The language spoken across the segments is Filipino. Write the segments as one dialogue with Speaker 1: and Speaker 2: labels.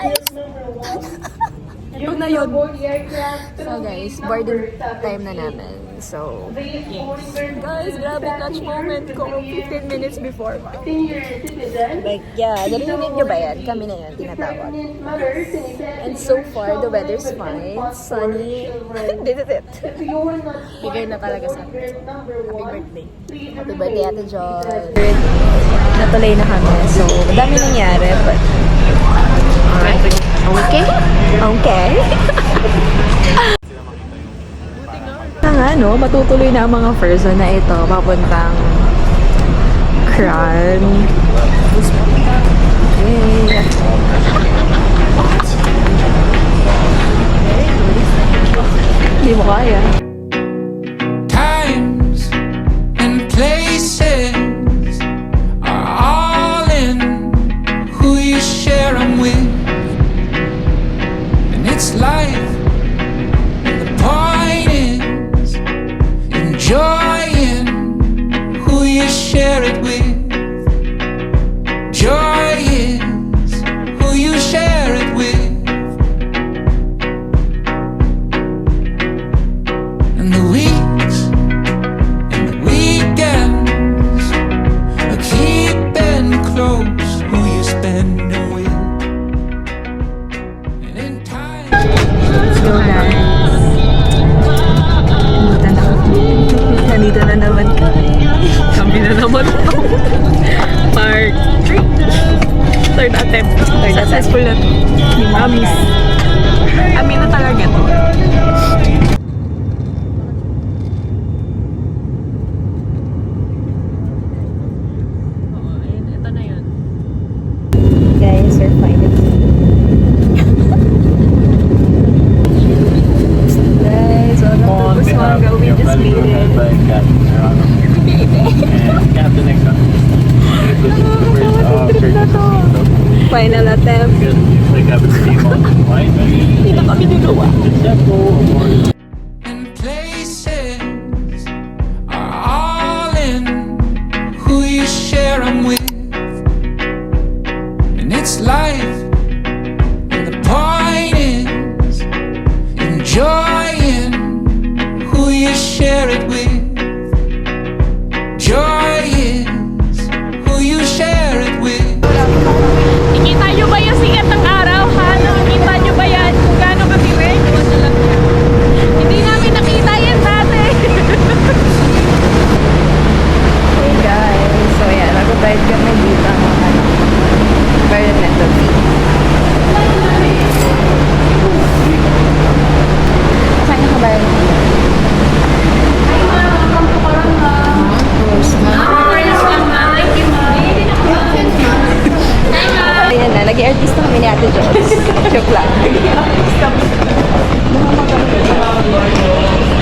Speaker 1: guys! Yun na yun. So guys, boarding time na namin. So, guys, grabe touch moment ko 15 minutes before. Like, yeah, narinig nyo ba yan? Kami na yan, tinatawag. And so far, the weather's fine, sunny. This is it. Bigay na talaga sa akin. Happy birthday. Happy birthday, Ate John. Natuloy na kami. So, dami nangyari, but okay. Okay. Nga, no? Matutuloy na ang mga person na ito papuntang Kran. Okay. Hindi mo kaya.
Speaker 2: Times and places are all in who you share them with. And it's life. And the point is enjoying who you share it with. Joy is who you share it with. And the weeks and the weekends are keeping close who you spend them with. And in time.
Speaker 1: Slow dance. Nandito na kami. Nandito na naman kami. Kami na naman ito. Part 3. Third attempt. Successful na to. Ni Mamis. Amin na talaga to. Ito na yun. Guys, we're finally. Guys, welcome to Buswanga. We just made it.
Speaker 3: Captain Exxon.
Speaker 1: Final attempt. Hindi na kami nagawa.
Speaker 2: And places are all in who you share them with. And it's life. And the point is enjoying who you share it with. Joy is who you share it with.
Speaker 4: Nakita nyo ba yung sikat ng araw, ha? Nakikita nyo ba yan? Kung gaano katiwid? Hindi namin nakita yan dati.
Speaker 1: Hey guys, so yeah, nag-ride kami dito ng environmental fee. Saan ka ba yun? Ayan na, nag-i-artista kami ni Ate Jones. Joke lang.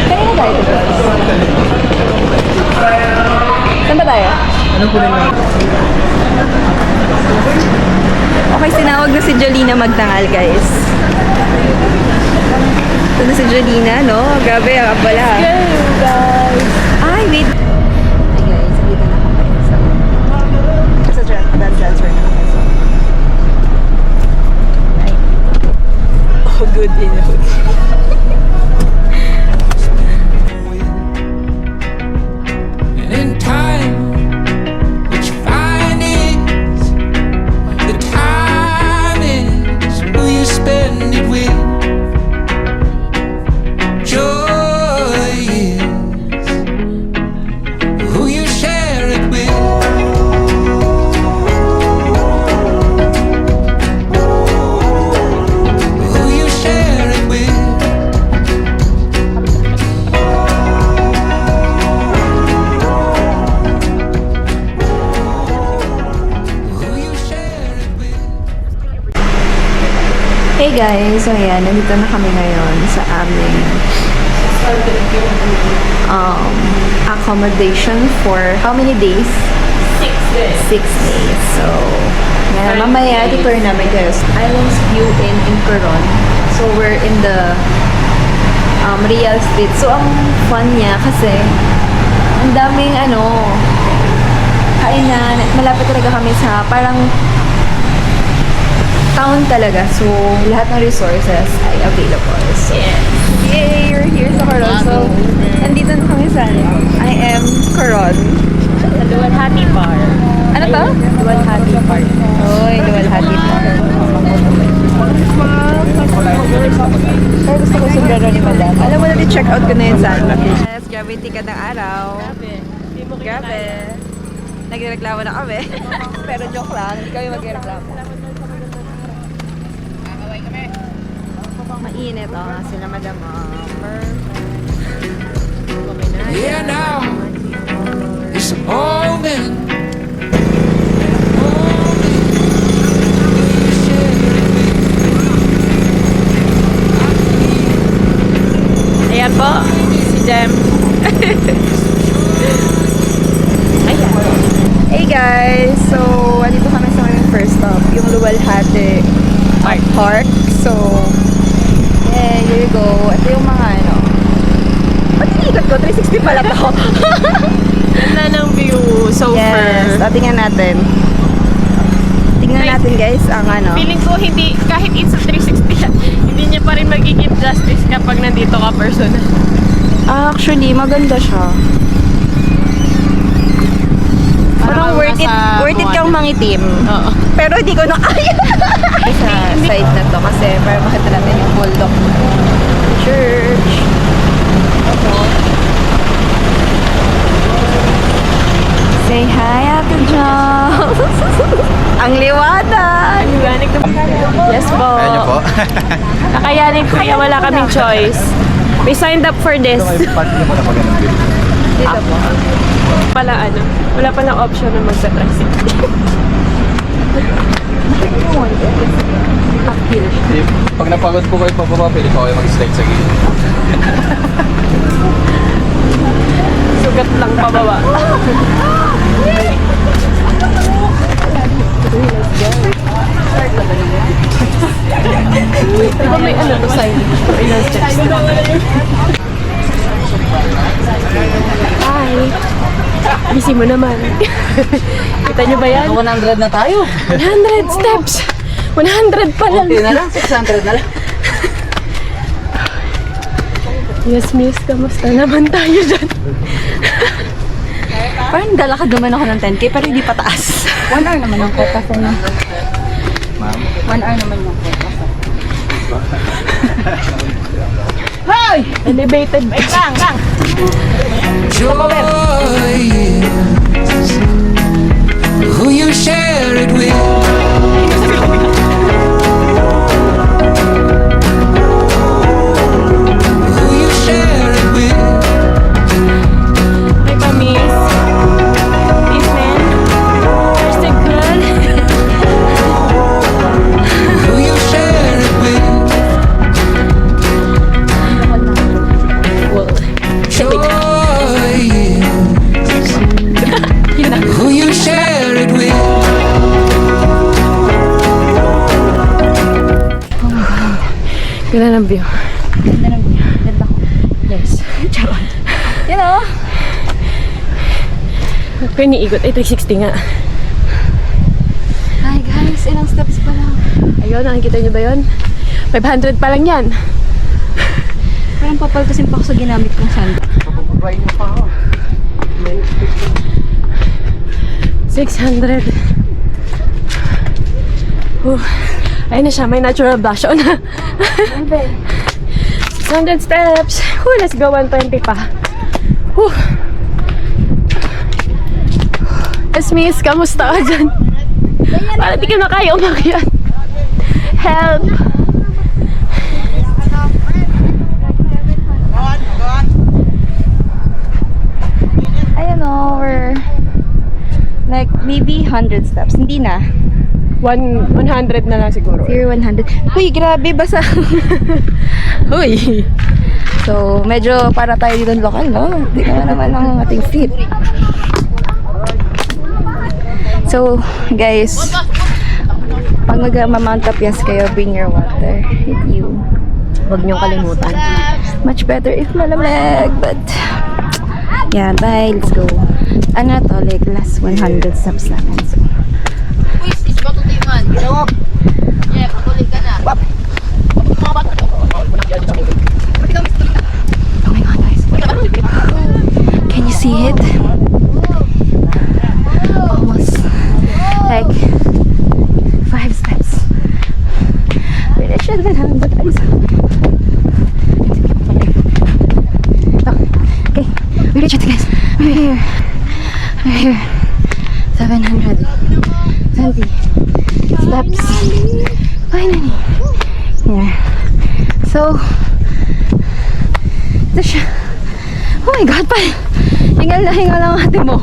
Speaker 1: Kaya na tayo, Ate Jones? Saan ba tayo?
Speaker 3: Ano po rin natin?
Speaker 1: Okay, sinawag na si Jolina magtangal, guys. Ito na si Jolina, no? Grabe, ang abala. Let's go, guys! Ay, wait! Hi, guys. Dito na kami. So, transfer na kami. So, ay. Oh, good enough.
Speaker 2: And in time, what you find is the time is who you spend it with. Joy is who you share it with. Who you share it with. Who you share it with.
Speaker 1: Hey guys, so ayan, nandito na kami ngayon sa aming accommodation for how many days?
Speaker 4: 6 days.
Speaker 1: 6 days. So, yan, mamaya tutur namin guys. Islands View in Coron. So, we're in the Real Street. So, ang fun niya kasi ang daming kainan. Malapit talaga kami sa parang town talaga. So, lahat ng resources ay available. So, yay! We're here sa Coron. So, nandito na kami sa I am Coron.
Speaker 4: Sa Luwalhati Bar.
Speaker 1: Ano to?
Speaker 4: Luwalhati Bar.
Speaker 1: Oy, Luwalhati Bar. Pero gusto ko sombrero ni Madam. Alam mo na, check out ko na yun sa Yes, grabe yung tikat ng araw. Grabe. Nagreklamo na kami. Pero joke lang, hindi kami magreklamo. Mainit, nga sila Madam.
Speaker 2: Yeah, now it's a moment.
Speaker 4: Ayan po, si Jem.
Speaker 1: Hey guys! So, andito kami sa aming first stop, yung Luwalhati Park. So, yeah, here we go. Ito yung mga ano. Ba't iniikot ko? 360 pala to.
Speaker 4: Ganda ng view, so
Speaker 1: Yes,
Speaker 4: far.
Speaker 1: tingnan natin. Tingnan natin guys ang ano.
Speaker 4: Feeling ko hindi, kahit it's a 360 siya, hindi niya pa rin magiging justice kapag nandito ka personal.
Speaker 1: Actually, maganda siya. Parang worth it kang mangitim.
Speaker 4: Oo.
Speaker 1: Pero hindi ko na kaya. Sa side na to kasi para makita natin yung bulldog church. Say hi, Ate Jom. Ang liwanag.
Speaker 4: Liwanag na Yes po.
Speaker 3: Ayun po.
Speaker 4: Kakayanin ko kaya wala kaming choice. We signed up for this.
Speaker 1: Dito po.
Speaker 4: Wala palang option na magsa-tricycle.
Speaker 3: Pag napagod po kayo pababa, pwede po kayo mag-slide sa gilid.
Speaker 4: Sugat lang pababa. Diba may ano to sign? Ilang steps? Hi! Busy mo naman. Kita nyo ba yan?
Speaker 5: 100 na tayo.
Speaker 4: 100 steps! 100 pa lang!
Speaker 5: Okay na lang, 600 na lang.
Speaker 4: Yes, miss. Kamusta naman tayo dyan?
Speaker 1: Parang dalakad naman ako ng 10K pero hindi pa taas. 1 hour naman ang kota sa inyo.
Speaker 3: Ma'am?
Speaker 1: 1 hour naman yung kota sa
Speaker 4: Hoy! Elevated. Wait lang.
Speaker 2: Joy is who you share it with. Who you share it with.
Speaker 4: May pamis. Peace, man. You're so good.
Speaker 2: Who you share it with. Joy is who you share it with.
Speaker 4: Ganda ng view. Yes.
Speaker 1: Charot. You know?
Speaker 4: Kaya niigot. Ay, 360 nga.
Speaker 1: Hi guys, ilang steps pa lang.
Speaker 4: Ayun, nakikita niyo ba yun? 500 pa lang yan.
Speaker 1: Parang papaltasin pa ako sa ginamit kong sandal.
Speaker 4: 600. Ayun na siya, may natural blush on. 600 steps. Let's go, 120 pa. Yes, miss, kamusta ka dyan? Parang di ka na kaya umakyat. Help!
Speaker 1: I don't know, we're like maybe 100 steps. Hindi na.
Speaker 4: 100 na lang siguro.
Speaker 1: Tier 100. Uy, grabe, basa.
Speaker 4: Uy!
Speaker 1: So, medyo para tayo dito lokal, no? Hindi naman ang ating feet. So, guys, pag mag-Mount Tapias kayo, bring your water with you.
Speaker 4: Huwag niyong kalimutan.
Speaker 1: Much better if malamig, but yeah, bye, let's go. Ano to, like last 100 steps namin. So, 700 ay isa. Okay, we reached it guys. We're here. We're here. 720 steps. Finally. Here. So, ito siya. Oh my God, pa. Hingal lang ate mo.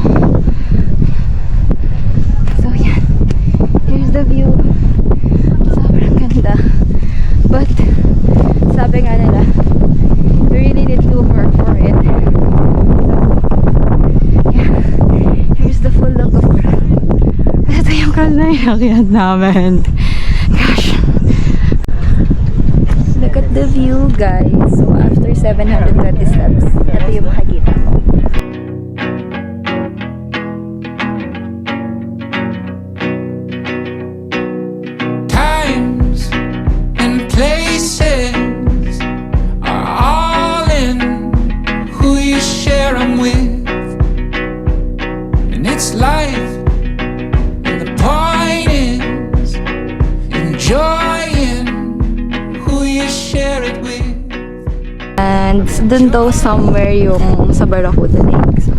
Speaker 1: So, yan. Here's the view. Sobrang ganda. But, sabi nga nila, we really need to work for it. So, yeah. Here's the full look of crowd. Ito yung crowd na inakyat namin. Gosh. Look at the view, guys. So, after 720 steps, ito yung makikita ko.
Speaker 2: Times and places are all in who you share them with. And it's life, and the point is enjoying who you share it with.
Speaker 1: And dun daw somewhere yung sa Barracuda Lake. So,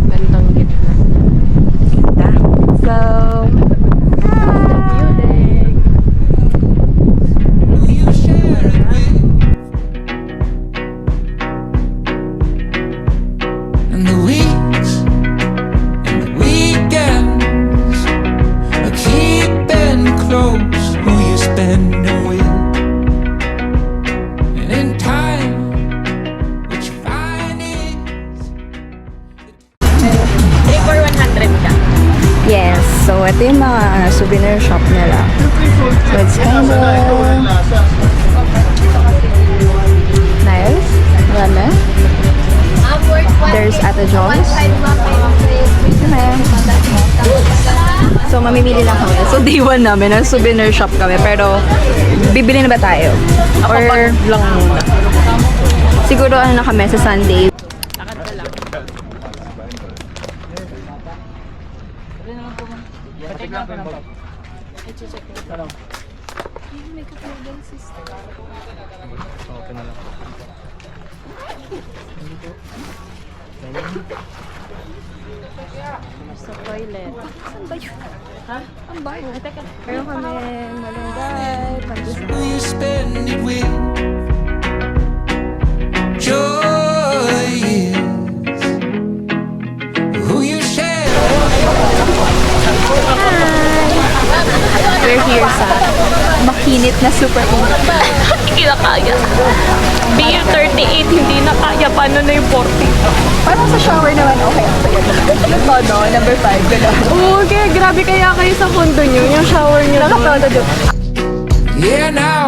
Speaker 4: Bandang gitna.
Speaker 1: ganda. So,
Speaker 2: Who you share it with. And the weeks and the weekends are keeping close who you spending with. And in time, what you find is
Speaker 4: 3 for 100 ka.
Speaker 1: yes. So, ito yung mga souvenir shop nila. So, it's kind of nice. Marami. There's Ate John's. So, mamimili lang kami. So, day 1 namin, ang souvenir shop kami. Pero, bibili na ba tayo? Or,
Speaker 4: Lang muna.
Speaker 1: siguro ano na kami sa Sunday.
Speaker 4: Lakad ka lang. Sa toilet. Saan ba yun? Ha? Ang bayo. Teka.
Speaker 1: Meron kami malunggay, pandesal.
Speaker 2: who you spend it with. Joy is who you share.
Speaker 1: We're here sa makinit na super init.
Speaker 4: Hindi na kaya. Beer 38, hindi na kaya. Paano na yung 40?
Speaker 1: Parang sa shower naman okay ang sayo. Yung todo, number 5, gano'n.
Speaker 4: Oo, kaya grabe kaya kayo sa condo nyo. Yung shower nyo.
Speaker 1: Nakatodo doon.
Speaker 2: Yeah, now